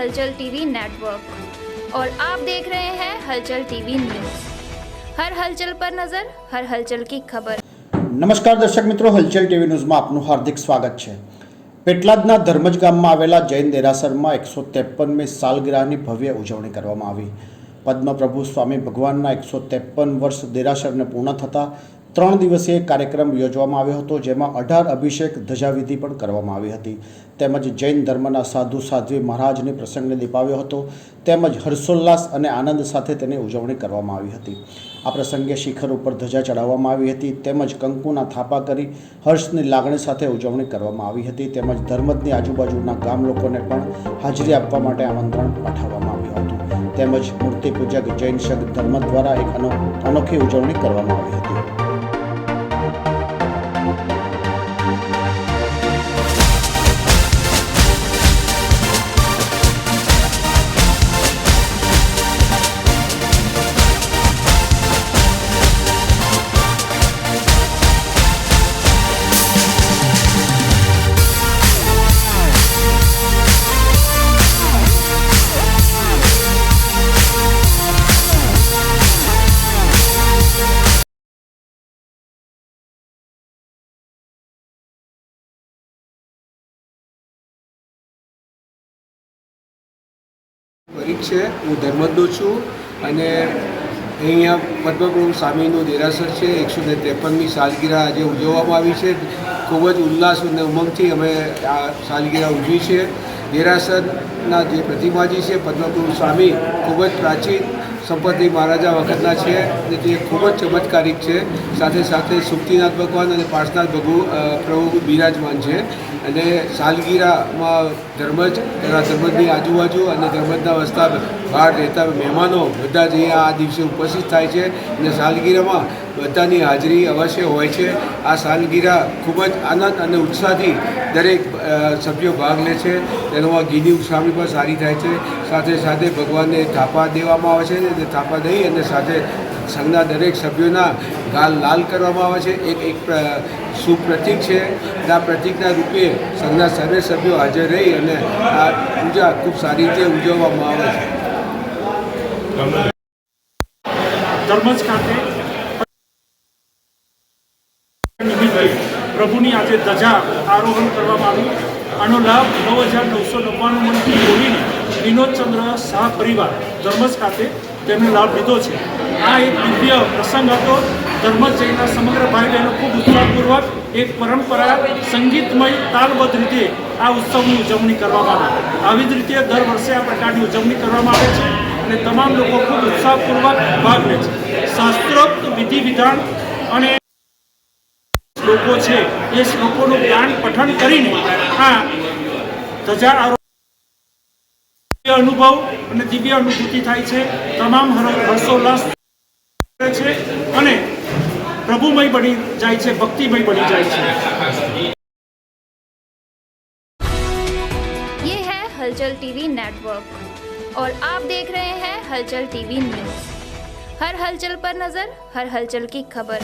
हलचल TV network और आप देख रहे हैं हलचल टीवी न्यूज़। हर हलचल पर नजर, हर हलचल की खबर। नमस्कार दर्शक मित्रों, हलचल टीवी न्यूज़માં આપનું હાર્દિક સ્વાગત છે। પેટલાદના ધર્મજ ગામમાં આવેલા જૈન દેરાસરમાં 153મી સાલગીરાની ભવ્ય ઉજવણી કરવામાં આવી। પદ્મપ્રભુ સ્વામી ભગવાનના 153 વર્ષ દેરાસરને પૂર્ણ થતાં 3 દિવસીય કાર્યક્રમ યોજવામાં આવ્યો હતો, જેમાં 18 અભિષેક ધજાવિધિ પણ કરવામાં આવી હતી। તેમજ જૈન ધર્મના સાધુ સાધ્વી મહારાજની પ્રસંગને દીપાવ્યો હતો, તેમજ હર્ષોલ્લાસ અને આનંદ સાથે તેની ઉજવણી કરવામાં આવી હતી। આ પ્રસંગે શિખર ઉપર ધજા ચડાવવામાં આવી હતી, તેમજ કંકુના થાપા કરી હર્ષની લાગણી સાથે ઉજવણી કરવામાં આવી હતી। તેમજ ધર્મજની આજુબાજુના ગામ લોકોને પણ હાજરી આપવા માટે આમંત્રણ પાઠવવામાં આવ્યું હતું। તેમજ મૂર્તિ પૂજક જૈન સંઘ ધર્મ દ્વારા એક અનોખી ઉજવણી કરવામાં આવી હતી। પરીખ છે, હું ધર્મજનો છું અને અહીંયા પદ્મપ્રભુ સ્વામીનું દેરાસર છે। 153મી સાલગીરા આજે ઉજવવામાં આવી છે। ખૂબ જ ઉલ્લાસ અને ઉમંગથી અમે આ સાલગીરા ઉજવી છે। દેરાસરના જે પ્રતિમાજી છે પદ્મપ્રભુ સ્વામી ખૂબ જ પ્રાચીન સંપત્તિ મહારાજા વખતના છે અને તે ખૂબ જ ચમત્કારિક છે। સાથે સાથે સુક્તિનાથ ભગવાન અને પાર્શનાથ પ્રભુ બિરાજમાન છે અને સાલગીરામાં ધર્મજની આજુબાજુ અને ધર્મજના વસતા બહાર રહેતા મહેમાનો બધા જ અહીંયા આ દિવસે ઉપસ્થિત થાય છે અને સાલગીરામાં બધાની હાજરી અવશ્ય હોય છે। આ સાલગીરા ખૂબ જ આનંદ અને ઉત્સાહથી દરેક સભ્યો ભાગ લે છે। તેમાં ઘીની ઉછામણી પણ સારી થાય છે। સાથે સાથે ભગવાનને થાપા દેવામાં આવે છે અને થાપા દઈ અને સાથે સંઘના દરેક સભ્યોના ગાલ લાલ કરવામાં આવે છે। એક શુભ પ્રતીક છે। આ પ્રતીકના રૂપે સંઘના સર્વે સભ્યો હાજર રહી અને આ પૂજા ખૂબ સારી રીતે ઉજવવામાં આવે છે। ધર્મજ ખાતે પ્રભુની આજે ધજા આરોહણ કરવામાં આવ્યું। આનો લાભ 9,999 મણથી બોલીને વિનોદચંદ્ર શાહ પરિવાર ધર્મજ ખાતે તેનો લાભ લીધો છે। આ એક દિવ્ય પ્રસંગ હતો। ધર્મજ જૈનના સમગ્ર ભાઈ બહેનો ખૂબ ઉત્સાહપૂર્વક એક પરંપરા સંગીતમય તાલબદ્ધ રીતે આ ઉત્સવની ઉજવણી કરવામાં આવે। આવી જ રીતે દર વર્ષે આ પ્રકારની ઉજવણી કરવામાં આવે છે અને તમામ લોકો ખૂબ ઉત્સાહપૂર્વક ભાગ લે છે। શાસ્ત્રોક્ત વિધિ વિધાન અને શ્લોકો છે એ શ્લોકોનું જ્ઞાન પઠન કરીને આ ધજા અનુભવ અને દિવ્ય અનુભૂતિ થાય છે। તમામ હર્ષોલ્લાસ છે અને પ્રભુમય બની જાય છે, ભક્તિમય બની જાય છે। ये है हलचल टीवी नेटवर्क और आप देख रहे हैं हलचल टीवी न्यूज़। हर हलचल पर नजर, हर हलचल की खबर।